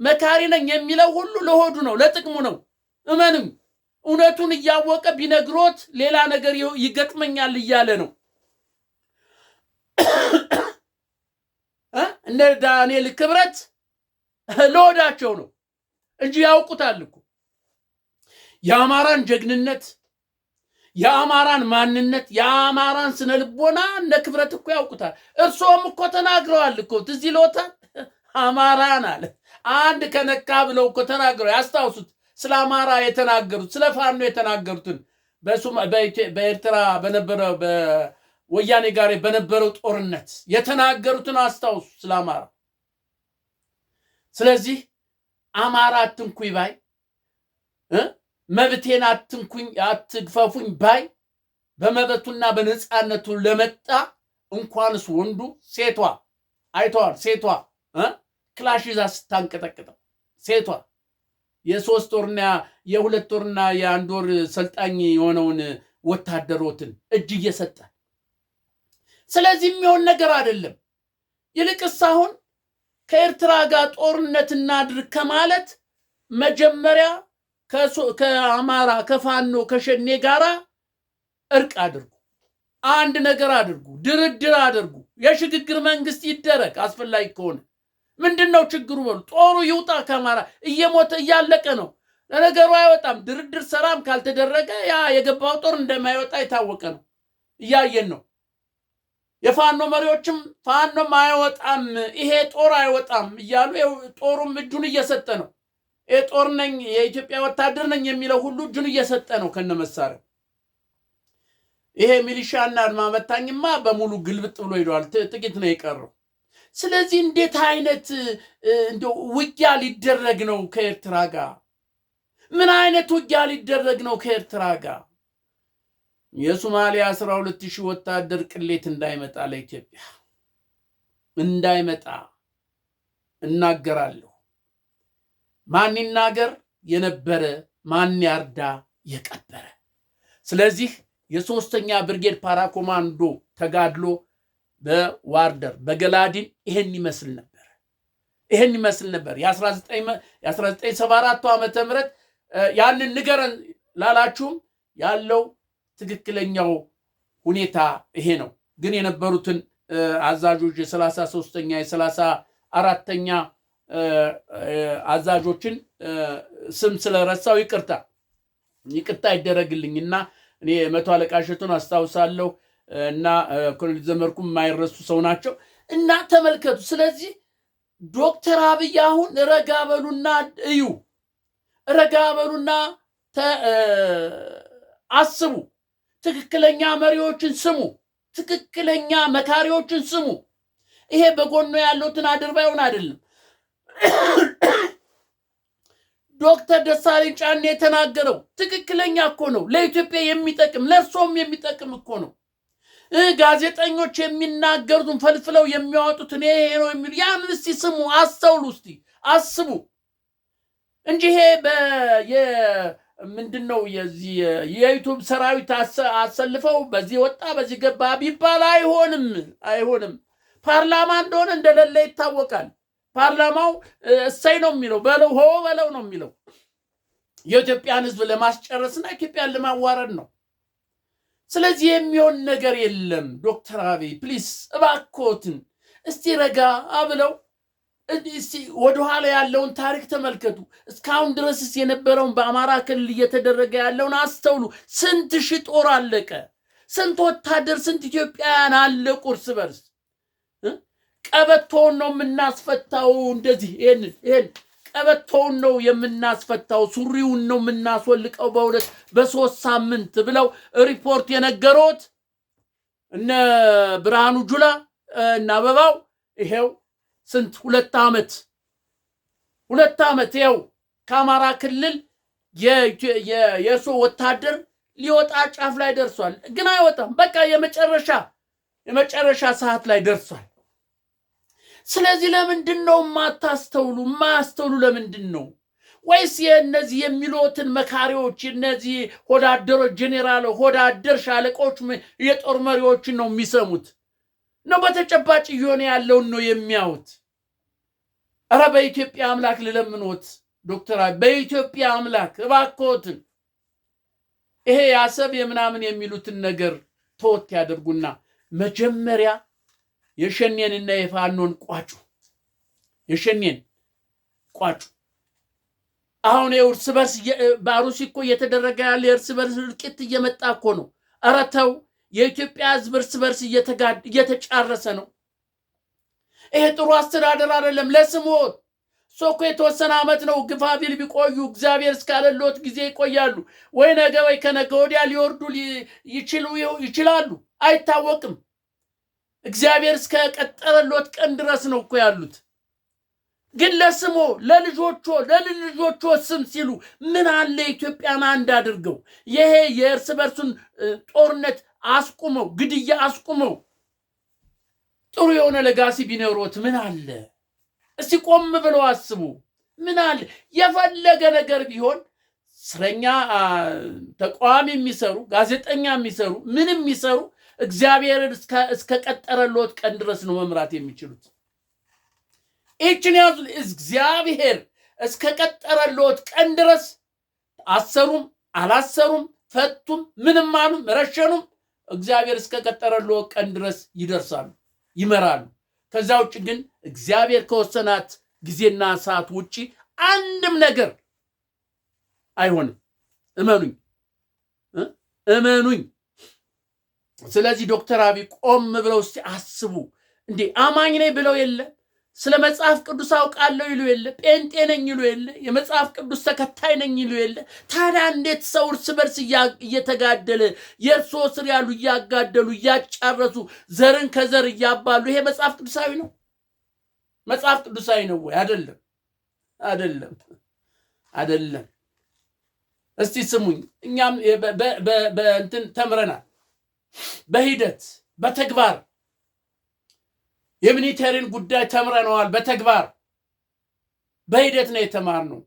መካሪ ነኝ የሚለው ሁሉ ለሆዱ ነው፣ ለጥቅሙ ነው። እመንም እውነቱን እያወቀ ቢነግሮት ሌላ ነገር ይገጥመኛል እያለ ነው። እነ ዳንኤል ክብረት ለሆዳቸው ነው እንጂ ያውቁታል እኮ የአማራን ጀግንነት፣ የአማራን ማንነት፣ የአማራን ስነ ልቦና እነ ክብረት እኮ ያውቁታል። እርሶም እኮ ተናግረዋል እኮ ትዝ ይሎታል። አማራን አለ አንድ ከነካ ብለው እኮ ተናግረው ያስታውሱት። ስለ አማራ የተናገሩት ስለ ፋኖ የተናገሩትን በኤርትራ በነበረው በወያኔ ጋር በነበረው ጦርነት የተናገሩትን አስታውሱ ስለ አማራ። ስለዚህ አማራ አትንኩኝ ባይ፣ መብቴን አትንኩኝ አትግፈፉኝ ባይ በመብቱና በነፃነቱ ለመጣ እንኳንስ ወንዱ ሴቷ አይተዋል። ሴቷ ክላሽ ይዛ ስታንቀጠቅጠው ሴቷ የ3 ወርና የ2 ወርና የ1 ወር ሰልጣኝ የሆነውን ወታደሮትን እጅ እየሰጠ ስለዚህ የሚሆን ነገር አይደለም። ይልቅስ አሁን ከኤርትራ ጋር ጦርነት እናድርግ ከማለት መጀመሪያ ከአማራ ከፋኖ ከሸኔ ጋራ እርቅ አድርጉ፣ አንድ ነገር አድርጉ፣ ድርድር አድርጉ፣ የሽግግር መንግስት ይደረግ አስፈላጊ ከሆነ። ምንድነው ችግሩ? በሉ ጦሩ ይውጣ ከአማራ። እየሞተ እያለቀ ነው። ለነገሩ አይወጣም። ድርድር ሰላም ካልተደረገ ያ የገባው ጦር እንደማይወጣ የታወቀ ነው፣ እያየን ነው። የፋኖ መሪዎችም ፋኖም አይወጣም ይሄ ጦር አይወጣም እያሉ ጦሩም እጁን እየሰጠ ነው። ጦር ነኝ የኢትዮጵያ ወታደር ነኝ የሚለው ሁሉ እጁን እየሰጠ ነው ከነመሳሪያው። ይሄ ሚሊሻና አድማ በታኝማ በሙሉ ግልብጥ ብሎ ሄዷል። ጥቂት ነው የቀረው። ስለዚህ እንዴት አይነት እንደው ውጊያ ሊደረግ ነው ከኤርትራ ጋር? ምን አይነት ውጊያ ሊደረግ ነው ከኤርትራ ጋር? የሶማሊያ 12000 ወታደር ቅሌት እንዳይመጣ ለኢትዮጵያ እንዳይመጣ እናገራለሁ። ማን ይናገር የነበረ ማን ያርዳ የቀበረ። ስለዚህ የ3ኛ ብርጌድ ፓራ ኮማንዶ ተጋድሎ በዋርደር በገላዲን ይሄን ይመስል ነበር። የ1974 ዓመተ ምህረት ያንን ንገረን ላላችሁም ያለው ትክክለኛው ሁኔታ ይሄ ነው። ግን የነበሩትን አዛዦች የ33ኛ የ34ኛ አዛዦችን ስም ስለረሳው ይቅርታ ይደረግልኝና እኔ 100 አለቃ እሸቱን አስታውሳለሁ እና ኮሎኔል ዘመርኩም የማይረሱ ሰው ናቸው እና ተመልከቱ። ስለዚህ ዶክተር አብይ አሁን ረጋ በሉና እዩ፣ ረጋ በሉና አስቡ፣ ትክክለኛ መሪዎችን ስሙ፣ ትክክለኛ መካሪዎችን ስሙ። ይሄ በጎኖ ያለውትን አድርባዩን አይደለም። ዶክተር ደሳለኝ ጫኔ የተናገረው ትክክለኛ እኮ ነው። ለኢትዮጵያ የሚጠቅም ለእርሶም የሚጠቅም እኮ ነው። ጋዜጠኞች የሚናገሩትን ፈልፍለው የሚያወጡትን ይሄ ነው የሚሉ ያን እስቲ ስሙ፣ አስተውሉ፣ እስቲ አስቡ እንጂ ይሄ ምንድነው የዚህ የዩቲዩብ ሰራዊት አሰልፈው በዚህ ወጣ በዚህ ገባ ቢባል አይሆንም። ፓርላማ እንደሆነ እንደሌለ ይታወቃል። ፓርላማው እሰይ ነው የሚለው በለው ነው የሚለው የኢትዮጵያን ሕዝብ ለማስጨረስና ኢትዮጵያን ለማዋረድ ነው። ስለዚህ የሚሆን ነገር የለም። ዶክተር አብይ ፕሊስ እባክዎትን እስቲ ረጋ ብለው እስቲ ወደኋላ ያለውን ታሪክ ተመልከቱ። እስካሁን ድረስስ የነበረውን በአማራ ክልል እየተደረገ ያለውን አስተውሉ። ስንት ሺህ ጦር አለቀ፣ ስንት ወታደር፣ ስንት ኢትዮጵያውያን አለቁ እርስ በርስ። ቀበቶውን ነው የምናስፈታው፣ እንደዚህ ይሄን ቀበቶውን ነው የምናስፈታው፣ ሱሪውን ነው የምናስወልቀው በ3 ሳምንት ብለው ሪፖርት የነገሩት እነ ብርሃኑ ጁላ እና አበባው ይሄው ስንት 2 ዓመት ይሄው ከአማራ ክልል የእርሶ ወታደር ሊወጣ ጫፍ ላይ ደርሷል። ግን አይወጣም። በቃ የመጨረሻ ሰዓት ላይ ደርሷል። ስለዚህ ለምንድን ነው የማያስተውሉ ለምንድን ነው? ወይስ የነዚህ የሚሉትን መካሪዎች እነዚህ ሆዳደሮች ጄኔራሎች ሆዳደር ሻለቆች የጦር መሪዎችን ነው የሚሰሙት ነው? በተጨባጭ እየሆነ ያለውን ነው የሚያዩት? ኧረ በኢትዮጵያ አምላክ ልለምኖት ዶክተር በኢትዮጵያ አምላክ እባክዎትን ይሄ ያሰብ የምናምን የሚሉትን ነገር ተወት ያደርጉና መጀመሪያ የሸኔንና የፋኖን ቋጩ። የሸኔን ቋጩ። አሁን የእርስ በርስ በአሩሲ እኮ እየተደረገ ያለ የእርስ በርስ እልቂት እየመጣ እኮ ነው። ኧረ ተው። የኢትዮጵያ ሕዝብ እርስ በርስ እየተጫረሰ ነው። ይሄ ጥሩ አስተዳደር አይደለም። ለስሞት ሶኮ የተወሰነ ዓመት ነው ግፋ ቢል ቢቆዩ እግዚአብሔር እስካለሎት ጊዜ ይቆያሉ። ወይ ነገ ወይ ከነገ ወዲያ ሊወርዱ ይችላሉ፣ አይታወቅም። እግዚአብሔር እስከቀጠረሎት ቀን ድረስ ነው እኮ ያሉት። ግን ለስሞ ለልጆቹ ስም ሲሉ ምን አለ ኢትዮጵያን አንድ አድርገው ይሄ የእርስ በርሱን ጦርነት አስቁመው፣ ግድያ አስቁመው ጥሩ የሆነ ለጋሲ ቢኖሮት ምን አለ? እስቲ ቆም ብለው አስቡ። ምን አለ? የፈለገ ነገር ቢሆን እስረኛ ተቋሚ የሚሰሩ ጋዜጠኛ የሚሰሩ ምንም የሚሰሩ እግዚአብሔር እስከቀጠረሎት ቀን ድረስ ነው መምራት የሚችሉት። ይህችን ያዙ። እግዚአብሔር እስከቀጠረሎት ቀን ድረስ አሰሩም አላሰሩም ፈቱም ምንም አሉም ረሸኑም እግዚአብሔር እስከቀጠረሎት ቀን ድረስ ይደርሳሉ፣ ይመራሉ። ከዛ ውጭ ግን እግዚአብሔር ከወሰናት ጊዜና ሰዓት ውጪ አንድም ነገር አይሆንም። እመኑኝ። ስለዚህ ዶክተር አብይ ቆም ብለው እስቲ አስቡ። እንዴ አማኝ ነኝ ብለው የለ ስለ መጽሐፍ ቅዱስ አውቃለሁ ይሉ የለ ጴንጤ ነኝ ይሉ የለ የመጽሐፍ ቅዱስ ተከታይ ነኝ ይሉ የለ ታዲያ እንዴት ሰው እርስ በርስ እየተጋደለ የእርሶ ስር ያሉ እያጋደሉ እያጫረሱ ዘርን ከዘር እያባሉ ይሄ መጽሐፍ ቅዱሳዊ ነው? መጽሐፍ ቅዱሳዊ ነው ወይ? አይደለም። እስቲ ስሙኝ። እኛም በእንትን ተምረናል፣ በሂደት በተግባር የሚሊተሪን ጉዳይ ተምረነዋል። በተግባር በሂደት ነው የተማርነው፣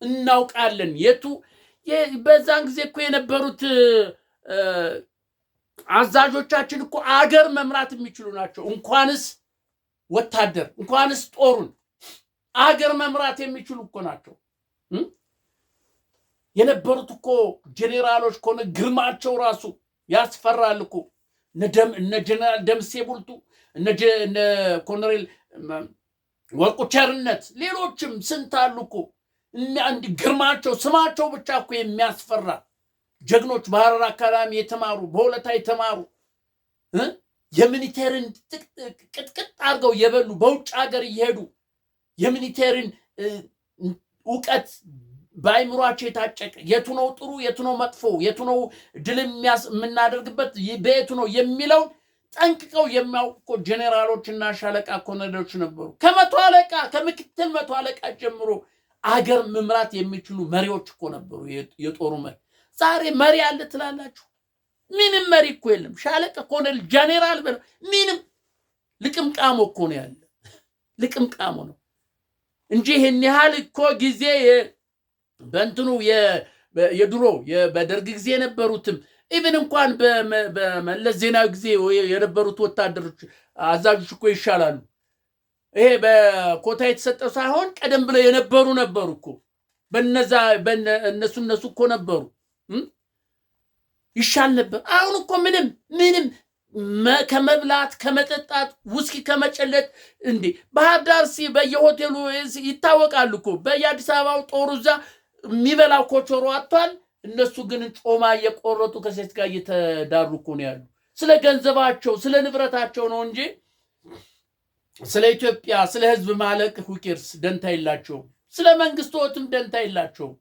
እናውቃለን። በዛን ጊዜ እኮ የነበሩት አዛዦቻችን እኮ አገር መምራት የሚችሉ ናቸው። እንኳንስ ወታደር እንኳንስ ጦሩን አገር መምራት የሚችሉ እኮ ናቸው የነበሩት እኮ ጄኔራሎች እኮ ግርማቸው ራሱ ያስፈራል እኮ። እነ ጄኔራል ደምሴ ቡልቱ እነ ኮሎኔል ወርቁ ቸርነት ሌሎችም ስንት አሉ እኮ። አንድ ግርማቸው ስማቸው ብቻ እኮ የሚያስፈራ ጀግኖች፣ በሐረር አካዳሚ የተማሩ በሁለታ የተማሩ የሚሊተሪን ቅጥቅጥ አድርገው የበሉ በውጭ ሀገር እየሄዱ የሚሊተሪን እውቀት በአይምሯቸው የታጨቀ የቱ ነው ጥሩ የቱ ነው መጥፎ የቱ ነው ድል የምናደርግበት በየቱ ነው የሚለውን ጠንቅቀው የሚያውቁ ጄኔራሎችና ሻለቃ ኮሎኔሎች ነበሩ። ከመቶ አለቃ ከምክትል መቶ አለቃ ጀምሮ አገር መምራት የሚችሉ መሪዎች እኮ ነበሩ፣ የጦሩ መሪ። ዛሬ መሪ አለ ትላላችሁ? ምንም መሪ እኮ የለም። ሻለቃ ኮሎኔል ጄኔራል ምንም ልቅምቃሞ እኮ ነው ያለ፣ ልቅምቃሞ ነው እንጂ ይሄን ያህል እኮ ጊዜ በእንትኑ የድሮ በደርግ ጊዜ የነበሩትም ኢቭን እንኳን በመለስ ዜናዊ ጊዜ የነበሩት ወታደሮች አዛዦች እኮ ይሻላሉ። ይሄ በኮታ የተሰጠው ሳይሆን ቀደም ብለው የነበሩ ነበሩ እኮ። እነሱ እኮ ነበሩ፣ ይሻል ነበር። አሁን እኮ ምንም ከመብላት ከመጠጣት ውስኪ ከመጨለጥ እንዴ ባህር ዳር በየሆቴሉ ይታወቃሉ እኮ። በየአዲስ አበባው ጦሩ እዛ የሚበላው ኮቾሮ አጥቷል። እነሱ ግን ጮማ እየቆረጡ ከሴት ጋር እየተዳሩ እኮ ነው ያሉ። ስለ ገንዘባቸው ስለ ንብረታቸው ነው እንጂ ስለ ኢትዮጵያ ስለ ህዝብ ማለቅ ሁኬርስ ደንታ የላቸውም። ስለ መንግስቶትም ደንታ የላቸውም።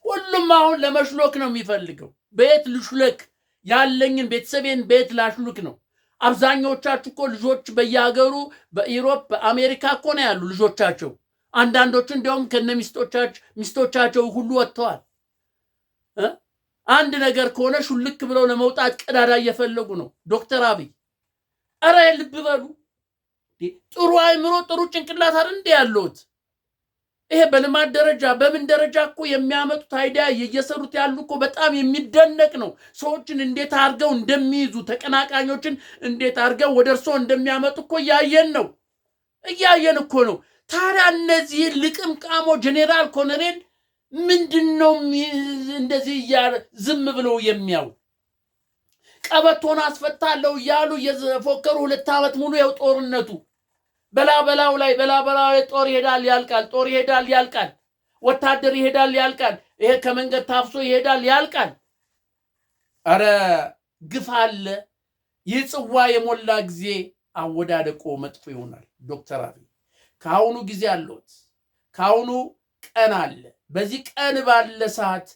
ሁሉም አሁን ለመሽሎክ ነው የሚፈልገው። በየት ልሽለክ ያለኝን ቤተሰቤን በየት ላሽሉክ ነው። አብዛኞቻችሁ እኮ ልጆች በየሀገሩ በኢሮፕ በአሜሪካ እኮ ነው ያሉ ልጆቻቸው። አንዳንዶቹ እንዲያውም ከነ ሚስቶቻቸው ሁሉ ወጥተዋል። አንድ ነገር ከሆነ ሹልክ ብለው ለመውጣት ቀዳዳ እየፈለጉ ነው። ዶክተር አብይ ኧረ ልብ በሉ። ጥሩ አይምሮ ጥሩ ጭንቅላት አይደል እንዴ ያለውት? ይሄ በልማት ደረጃ በምን ደረጃ እኮ የሚያመጡት አይዲያ እየሰሩት ያሉ እኮ በጣም የሚደነቅ ነው። ሰዎችን እንዴት አድርገው እንደሚይዙ ተቀናቃኞችን እንዴት አድርገው ወደ እርሶ እንደሚያመጡ እኮ እያየን እኮ ነው። ታዲያ እነዚህ ልቅምቃሞ ጄኔራል ኮሎኔል ምንድነው እንደዚህ ዝም ብለው የሚያው? ቀበቶን አስፈታለሁ እያሉ የፎከሩ 2 ዓመት ሙሉ ያው ጦርነቱ በላበላው ላይ ጦር ይሄዳል ያልቃል፣ ጦር ይሄዳል ያልቃል፣ ወታደር ይሄዳል ያልቃል፣ ይሄ ከመንገድ ታፍሶ ይሄዳል ያልቃል። አረ ግፍ አለ። ይህ ጽዋ የሞላ ጊዜ አወዳደቆ መጥፎ ይሆናል። ዶክተር አብይ ከአሁኑ ጊዜ አለዎት፣ ከአሁኑ ቀን አለ። በዚህ ቀን ባለ ሰዓት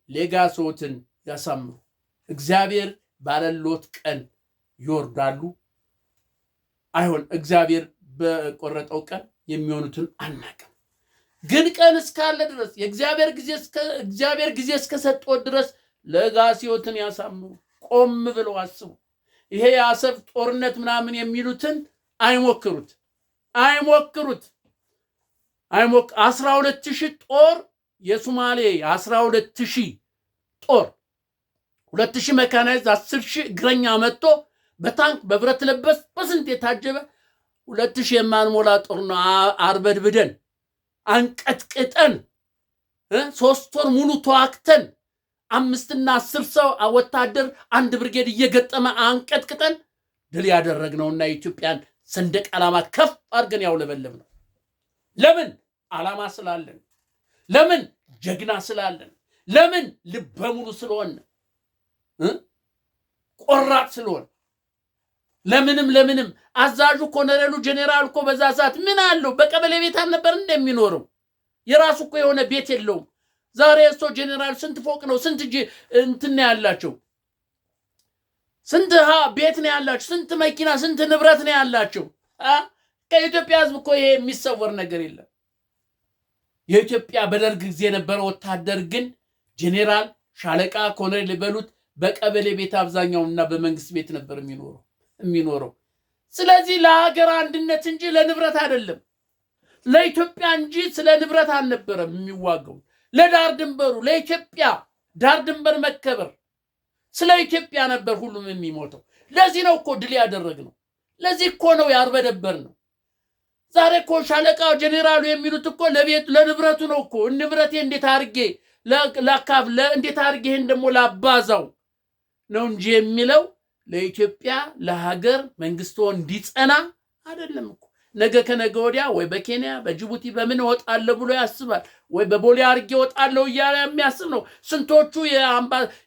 ሌጋሶትን ያሳምሩ። እግዚአብሔር ባለሎት ቀን ይወርዳሉ። አይሆን እግዚአብሔር በቆረጠው ቀን የሚሆኑትን አናውቅም። ግን ቀን እስካለ ድረስ እግዚአብሔር ጊዜ እስከሰጠው ድረስ ሌጋሲዎትን ያሳምሩ። ቆም ብለው አስቡ። ይሄ የአሰብ ጦርነት ምናምን የሚሉትን አይሞክሩት። 12000 ጦር የሶማሌ 12000 ጦር 2000 መካናይዝ 10000 እግረኛ መጥቶ በታንክ በብረት ለበስ በስንት የታጀበ 2000 የማንሞላ ጦር ነው አርበድብደን አንቀጥቅጠን 3 ወር ሙሉ ተዋክተን 5 እና 10 ሰው ወታደር አንድ ብርጌድ እየገጠመ አንቀጥቅጠን ድል ያደረግነውና የኢትዮጵያን ሰንደቅ ዓላማ ከፍ አድርገን ያውለበለብ ነው። ለምን? ዓላማ ስላለን፣ ለምን? ጀግና ስላለን፣ ለምን? ልበ ሙሉ ስለሆነ፣ ቆራጥ ስለሆነ፣ ለምንም አዛዡ ኮሎኔሉ ጄኔራል እኮ በዛ ሰዓት ምን አለው? በቀበሌ ቤት አልነበር እንደሚኖረው? የራሱ እኮ የሆነ ቤት የለውም። ዛሬ እሱ ጄኔራል ስንት ፎቅ ነው? ስንት እንትን ያላቸው? ስንት ቤት ነው ያላቸው? ስንት መኪና፣ ስንት ንብረት ነው ያላቸው? ከኢትዮጵያ ሕዝብ እኮ ይሄ የሚሰወር ነገር የለም። የኢትዮጵያ በደርግ ጊዜ የነበረ ወታደር ግን ጄኔራል፣ ሻለቃ፣ ኮሎኔል ይበሉት በቀበሌ ቤት አብዛኛውና በመንግስት ቤት ነበር የሚኖረው። ስለዚህ ለሀገር አንድነት እንጂ ለንብረት አይደለም፣ ለኢትዮጵያ እንጂ ስለ ንብረት አልነበረም የሚዋገው። ለዳር ድንበሩ፣ ለኢትዮጵያ ዳር ድንበር መከበር፣ ስለ ኢትዮጵያ ነበር ሁሉም የሚሞተው። ለዚህ ነው እኮ ድል ያደረግነው። ለዚህ እኮ ነው ያርበደበርነው። ዛሬ እኮ ሻለቃው ጄኔራሉ የሚሉት እኮ ለቤት ለንብረቱ ነው እኮ። ንብረቴ እንዴት አድርጌ ላካፍለ፣ እንዴት አድርጌ ይሄን ደግሞ ላባዛው ነው እንጂ የሚለው ለኢትዮጵያ ለሀገር መንግስቶ እንዲጸና አይደለም እኮ። ነገ ከነገ ወዲያ ወይ በኬንያ በጅቡቲ በምን እወጣለሁ ብሎ ያስባል፣ ወይ በቦሌ አድርጌ እወጣለሁ እያለ የሚያስብ ነው። ስንቶቹ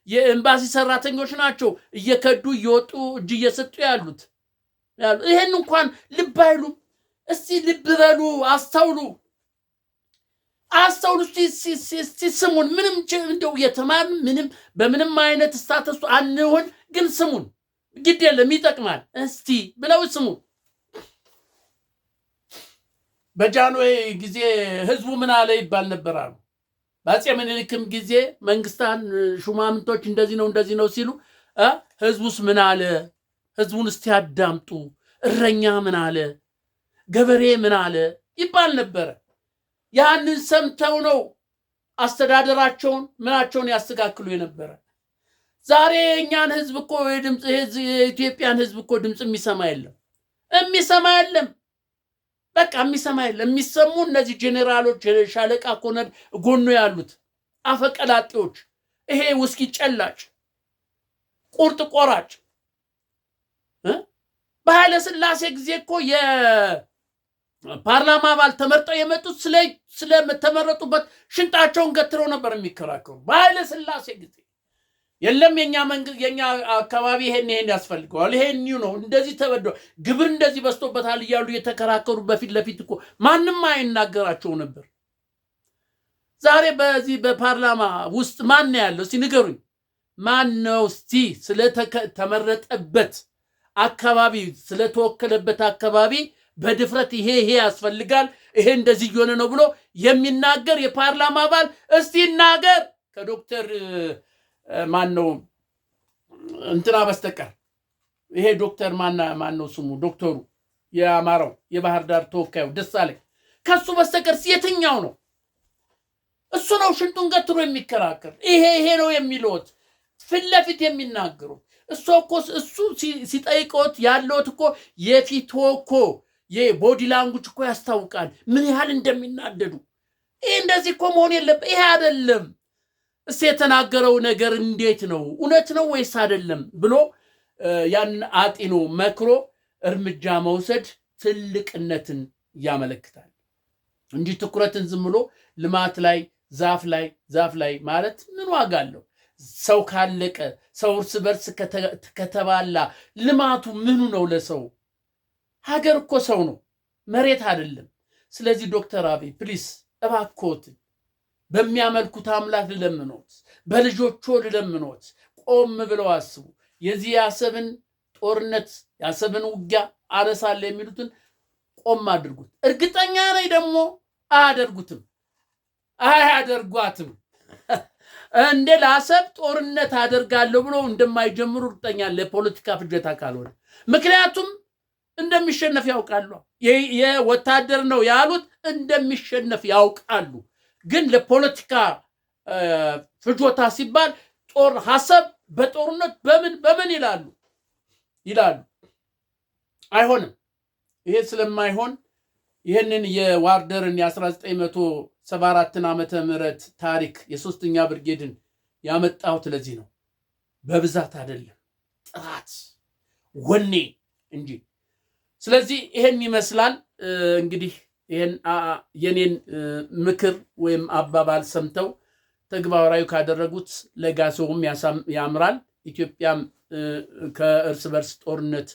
የኤምባሲ ሰራተኞች ናቸው እየከዱ እየወጡ እጅ እየሰጡ ያሉት። ይሄን እንኳን ልብ አይሉም። እስቲ ልብ በሉ፣ አስተውሉ። እስቲ ስሙን። ምንም እንደው የተማርን ምንም በምንም አይነት ስታተሱ አንሆን፣ ግን ስሙን። ግድ የለም ይጠቅማል። እስቲ ብለው ስሙ። በጃንሆይ ጊዜ ህዝቡ ምን አለ ይባል ነበር አሉ። በአፄ ምኒልክም ጊዜ መንግስታን ሹማምንቶች እንደዚህ ነው ሲሉ ህዝቡስ ምን አለ? ህዝቡን እስቲ ያዳምጡ። እረኛ ምን አለ? ገበሬ ምን አለ ይባል ነበረ። ያንን ሰምተው ነው አስተዳደራቸውን ምናቸውን ያስተካክሉ የነበረ። ዛሬ የእኛን ህዝብ እኮ የኢትዮጵያን ህዝብ እኮ ድምፅ የሚሰማ የለም። በቃ የሚሰማ የለም። የሚሰሙ እነዚህ ጄኔራሎች፣ ሻለቃ ኮሎኔል ጎኖ ያሉት አፈቀላጤዎች፣ ይሄ ውስኪ ጨላጭ፣ ቁርጥ ቆራጭ። በኃይለ ሥላሴ ጊዜ እኮ የፓርላማ አባል ተመርጠው የመጡት ስለተመረጡበት ሽንጣቸውን ገትረው ነበር የሚከራከሩ። በኃይለ ሥላሴ ጊዜ የለም የኛ አካባቢ ይሄን ያስፈልገዋል፣ ይሄን ነው እንደዚህ ተበደው ግብር እንደዚህ በስቶበታል እያሉ የተከራከሩ በፊት ለፊት እኮ ማንም አይናገራቸው ነበር። ዛሬ በዚህ በፓርላማ ውስጥ ማን ያለው? እስቲ ንገሩኝ። ማን ነው እስቲ ስለተመረጠበት አካባቢ ስለተወከለበት አካባቢ በድፍረት ይሄ ያስፈልጋል፣ ይሄ እንደዚህ እየሆነ ነው ብሎ የሚናገር የፓርላማ አባል እስቲ ይናገር። ከዶክተር ማን ነው እንትና በስተቀር ይሄ ዶክተር ማን ነው ስሙ? ዶክተሩ የአማራው የባህር ዳር ተወካዩ ደሳለኝ ከሱ በስተቀር የትኛው ነው? እሱ ነው ሽንጡን ገትሮ የሚከራከር። ይሄ ነው የሚሉት ፊት ለፊት የሚናገሩት። እሱ ሲጠይቀውት ያለውት እኮ የፊት እኮ የቦዲ ላንጉጅ እኮ ያስታውቃል ምን ያህል እንደሚናደዱ። ይሄ እንደዚህ እኮ መሆን የለበት። ይሄ አይደለም እሱ የተናገረው ነገር እንዴት ነው እውነት ነው ወይስ አይደለም ብሎ ያን አጢኖ መክሮ እርምጃ መውሰድ ትልቅነትን ያመለክታል እንጂ ትኩረትን ዝም ብሎ ልማት ላይ ዛፍ ላይ ማለት ምን ዋጋ አለው? ሰው ካለቀ ሰው እርስ በርስ ከተባላ ልማቱ ምኑ ነው ለሰው? ሀገር እኮ ሰው ነው መሬት አይደለም። ስለዚህ ዶክተር አብይ ፕሊስ እባክዎት በሚያመልኩት አምላክ ልለምኖት፣ በልጆቹ ልለምኖት፣ ቆም ብለው አስቡ። የዚህ የአሰብን ጦርነት የአሰብን ውጊያ አነሳለ የሚሉትን ቆም አድርጉት። እርግጠኛ ነኝ ደግሞ አያደርጓትም። እንደ ለአሰብ ጦርነት አደርጋለሁ ብሎ እንደማይጀምሩ እርግጠኛ ለፖለቲካ ፍጆታ ካልሆነ። ምክንያቱም እንደሚሸነፍ ያውቃሉ። የወታደር ነው ያሉት እንደሚሸነፍ ያውቃሉ። ግን ለፖለቲካ ፍጆታ ሲባል ሐሳብ በጦርነት በምን ይላሉ። አይሆንም። ይሄ ስለማይሆን ይህንን የዋርደርን የ1974 ዓመተ ምህረት ታሪክ የሶስተኛ ብርጌድን ያመጣሁት ለዚህ ነው። በብዛት አይደለም፣ ጥራት ወኔ እንጂ። ስለዚህ ይሄን ይመስላል። እንግዲህ ይሄን የኔን ምክር ወይም አባባል ሰምተው ተግባራዊ ካደረጉት ለጋሶውም ያምራል። ኢትዮጵያም ከእርስ በርስ ጦርነት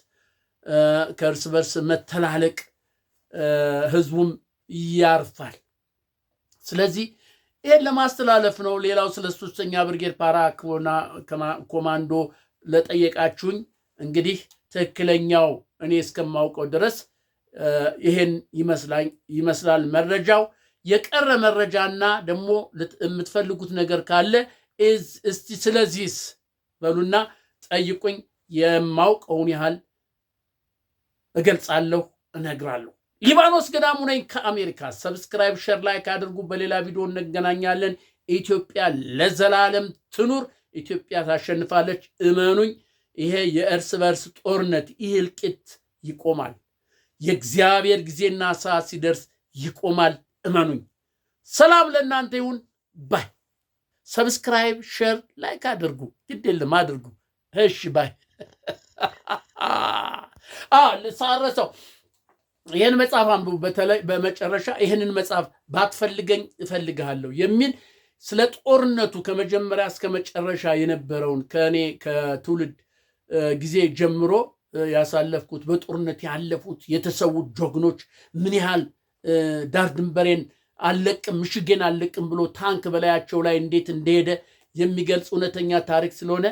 ከእርስ በርስ መተላለቅ ህዝቡም ያርፋል። ስለዚህ ይሄን ለማስተላለፍ ነው። ሌላው ስለ ሶስተኛ ብርጌድ ፓራ ኮማንዶ ለጠየቃችሁኝ እንግዲህ ትክክለኛው እኔ እስከማውቀው ድረስ ይሄን ይመስላል መረጃው። የቀረ መረጃና ደግሞ የምትፈልጉት ነገር ካለ እስቲ ስለዚህስ በሉና ጠይቁኝ። የማውቀውን ያህል እገልጻለሁ፣ እነግራለሁ። ሊባኖስ ገዳሙ ነኝ ከአሜሪካ። ሰብስክራይብ፣ ሼር፣ ላይክ አድርጉ። በሌላ ቪዲዮ እንገናኛለን። ኢትዮጵያ ለዘላለም ትኑር። ኢትዮጵያ ታሸንፋለች። እመኑኝ። ይሄ የእርስ በርስ ጦርነት ይህ እልቂት ይቆማል። የእግዚአብሔር ጊዜና ሰዓት ሲደርስ ይቆማል። እመኑኝ። ሰላም ለእናንተ ይሁን። ባይ። ሰብስክራይብ፣ ሼር፣ ላይክ አድርጉ። ግድ የለም አድርጉ። እሺ ባይ። ልሳረሰው ይህን መጽሐፍ አንብቡ። በተለይ በመጨረሻ ይህንን መጽሐፍ ባትፈልገኝ እፈልግሃለሁ የሚል ስለ ጦርነቱ ከመጀመሪያ እስከ መጨረሻ የነበረውን ከእኔ ከትውልድ ጊዜ ጀምሮ ያሳለፍኩት በጦርነት ያለፉት የተሰዉት ጀግኖች ምን ያህል ዳር ድንበሬን አልለቅም ምሽጌን አልለቅም ብሎ ታንክ በላያቸው ላይ እንዴት እንደሄደ የሚገልጽ እውነተኛ ታሪክ ስለሆነ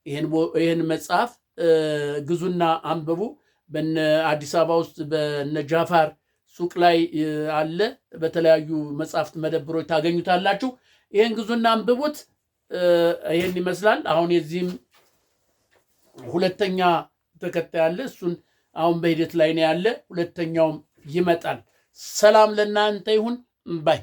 ይህን መጽሐፍ ግዙና አንብቡ። በነ አዲስ አበባ ውስጥ በነ ጃፋር ሱቅ ላይ አለ። በተለያዩ መጽሐፍት መደብሮች ታገኙታላችሁ። ይህን ግዙና አንብቡት። ይህን ይመስላል። አሁን የዚህም ሁለተኛ ተከታይ አለ። እሱን አሁን በሂደት ላይ ነው ያለ። ሁለተኛውም ይመጣል። ሰላም ለእናንተ ይሁን ባይ